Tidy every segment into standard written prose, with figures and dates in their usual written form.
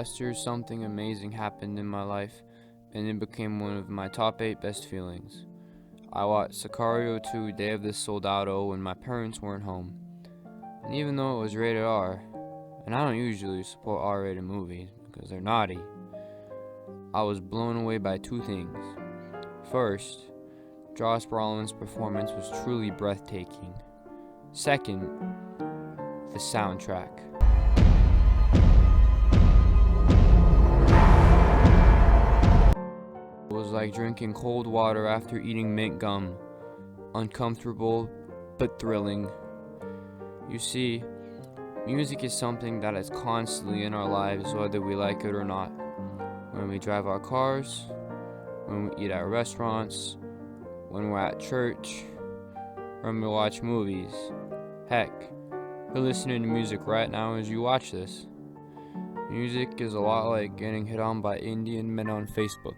Last year, something amazing happened in my life, and it became one of my top 8 best feelings. I watched Sicario 2 Day of the Soldado when my parents weren't home. And even though it was rated R, and I don't usually support R-rated movies because they're naughty, I was blown away by 2 things. First, Josh Brolin's performance was truly breathtaking. Second, the soundtrack. It was like drinking cold water after eating mint gum. Uncomfortable, but thrilling. You see, music is something that is constantly in our lives whether we like it or not. When we drive our cars, when we eat at restaurants, when we're at church, when we watch movies. Heck, you're listening to music right now as you watch this. Music is a lot like getting hit on by Indian men on Facebook.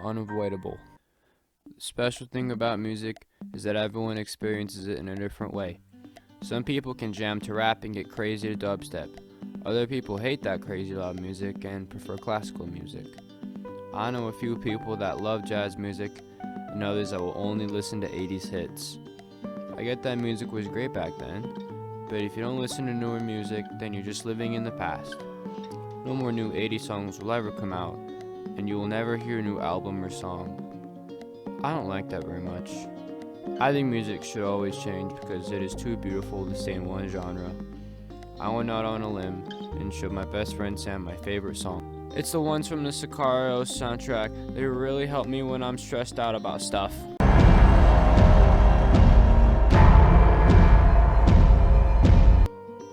Unavoidable. The special thing about music is that everyone experiences it in a different way. Some people can jam to rap and get crazy to dubstep. Other people hate that crazy loud music and prefer classical music. I know a few people that love jazz music and others that will only listen to 80s hits. I get that music was great back then, but if you don't listen to newer music, then you're just living in the past. No more new 80s songs will ever come out, and you will never hear a new album or song. I don't like that very much. I think music should always change because it is too beautiful to stay in one genre. I went out on a limb and showed my best friend Sam my favorite song. It's the ones from the Sicario soundtrack. They really help me when I'm stressed out about stuff.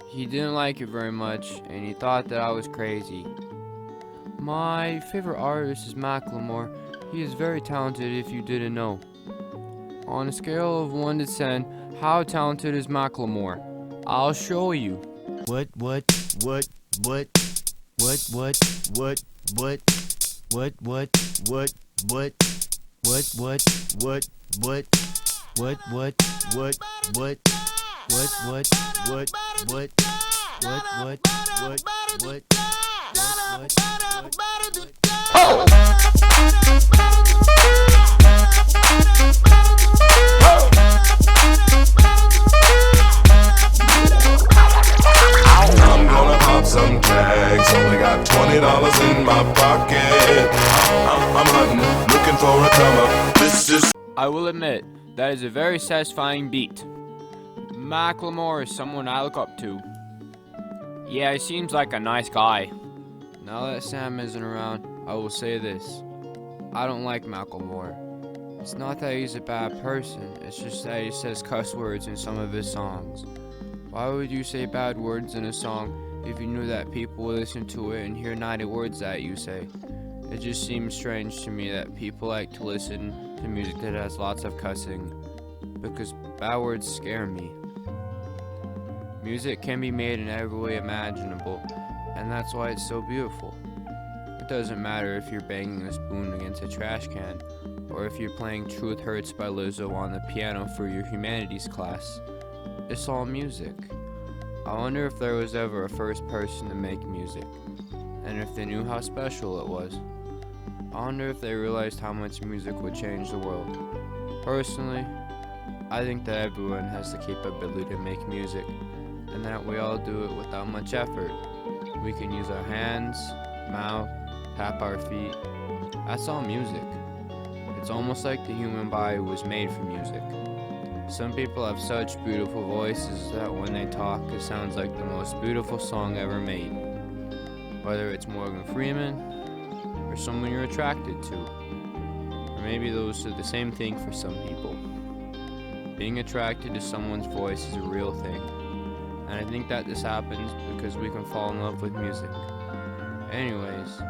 He didn't like it very much, and he thought that I was crazy. My favorite artist is Macklemore. He is very talented if you didn't know. On a scale of 1 to 10, how talented is Macklemore? I'll show you. What, I'm gonna pop some tags. Only got $20 in my pocket. I'm hunting, looking for a come up. This is. I will admit, that is a very satisfying beat. Macklemore is someone I look up to. Yeah, he seems like a nice guy. Now that Sam isn't around, I will say this. I don't like Macklemore. It's not that he's a bad person, it's just that he says cuss words in some of his songs. Why would you say bad words in a song if you knew that people would listen to it and hear 90 words that you say? It just seems strange to me that people like to listen to music that has lots of cussing, because bad words scare me. Music can be made in every way imaginable, and that's why it's so beautiful. It doesn't matter if you're banging a spoon against a trash can, or if you're playing Truth Hurts by Lizzo on the piano for your humanities class. It's all music. I wonder if there was ever a first person to make music, and if they knew how special it was. I wonder if they realized how much music would change the world. Personally, I think that everyone has the capability to make music, and that we all do it without much effort. We can use our hands, mouth, tap our feet. That's all music. It's almost like the human body was made for music. Some people have such beautiful voices that when they talk, it sounds like the most beautiful song ever made. Whether it's Morgan Freeman, or someone you're attracted to. Or maybe those are the same thing for some people. Being attracted to someone's voice is a real thing. And I think that this happens because we can fall in love with music. Anyways,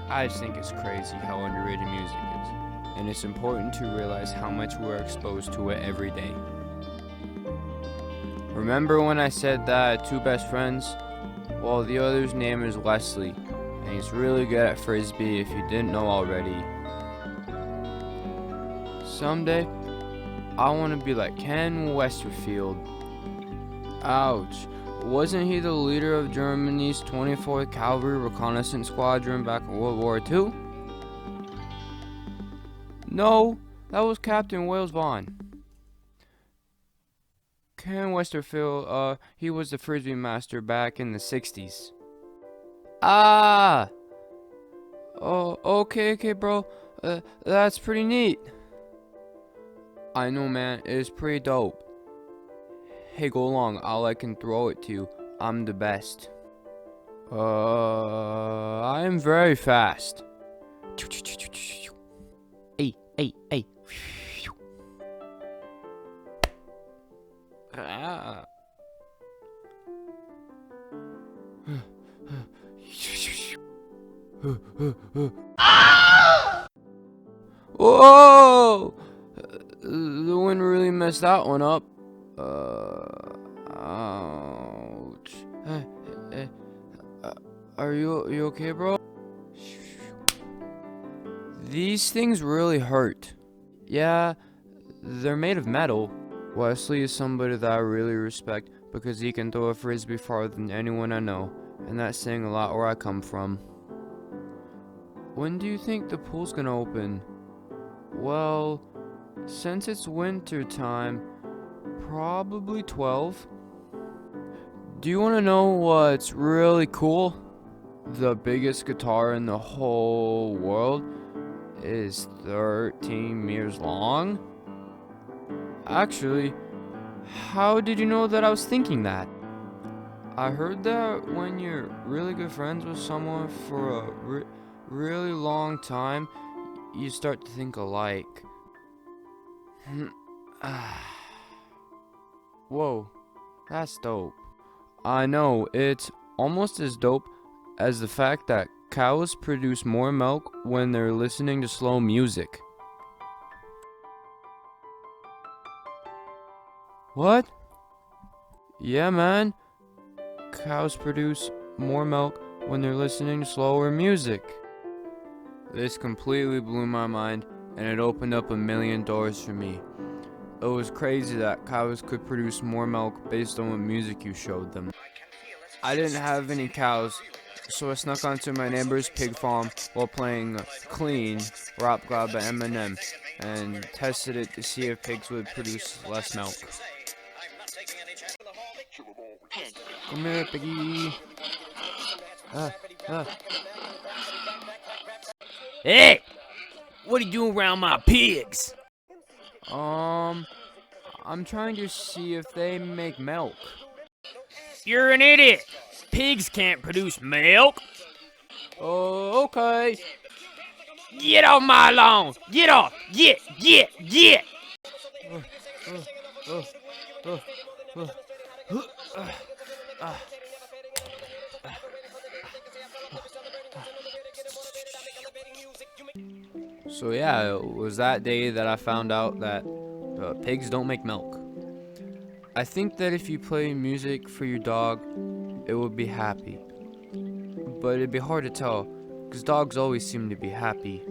I just think it's crazy how underrated music is. And it's important to realize how much we're exposed to it every day. Remember when I said that I had 2 best friends? Well, the other's name is Wesley, and he's really good at Frisbee if you didn't know already. Someday, I want to be like Ken Westerfield. Ouch, Wasn't he the leader of Germany's 24th Cavalry Reconnaissance Squadron back in World War II? No, that was Captain Wales Bond. Ken Westerfield, he was the Frisbee master back in the 60s. Ah! Oh, okay, bro. That's pretty neat. I know, man. It's pretty dope. Hey, go along. I can throw it to you. I'm the best. I am very fast. Hey. Ah. Whoa! The wind really messed that one up. Ouch. Are you okay, bro? These things really hurt. Yeah, they're made of metal. Wesley is somebody that I really respect because he can throw a frisbee farther than anyone I know, and that's saying a lot where I come from. When do you think the pool's gonna open? Well, since it's winter time, probably 12. Do you want to know what's really cool? The biggest guitar in the whole world is 13 meters long. Actually, how did you know that I was thinking that? I heard that when you're really good friends with someone for a really long time, you start to think alike. Whoa, that's dope. I know, it's almost as dope as the fact that cows produce more milk when they're listening to slow music. What? Yeah, man. Cows produce more milk when they're listening to slower music. This completely blew my mind, and it opened up a million doors for me. It was crazy that cows could produce more milk based on what music you showed them. I didn't have any cows, so I snuck onto my neighbor's pig farm while playing Clean, Rap God by Eminem, and tested it to see if pigs would produce less milk. Come here, piggy. Hey! What are you doing around my pigs? I'm trying to see if they make milk. You're an idiot! Pigs can't produce milk! Oh, okay. Get off my lawn! Get off! Get! So yeah, it was that day that I found out that pigs don't make milk. I think that if you play music for your dog, it would be happy. But it'd be hard to tell, because dogs always seem to be happy.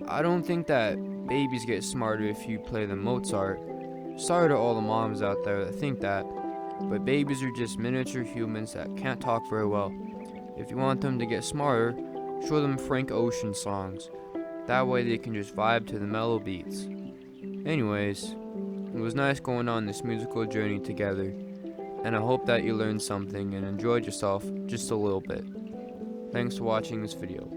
I don't think that babies get smarter if you play them Mozart. Sorry to all the moms out there that think that, but babies are just miniature humans that can't talk very well. If you want them to get smarter, show them Frank Ocean songs. That way they can just vibe to the mellow beats. Anyways, it was nice going on this musical journey together, and I hope that you learned something and enjoyed yourself just a little bit. Thanks for watching this video.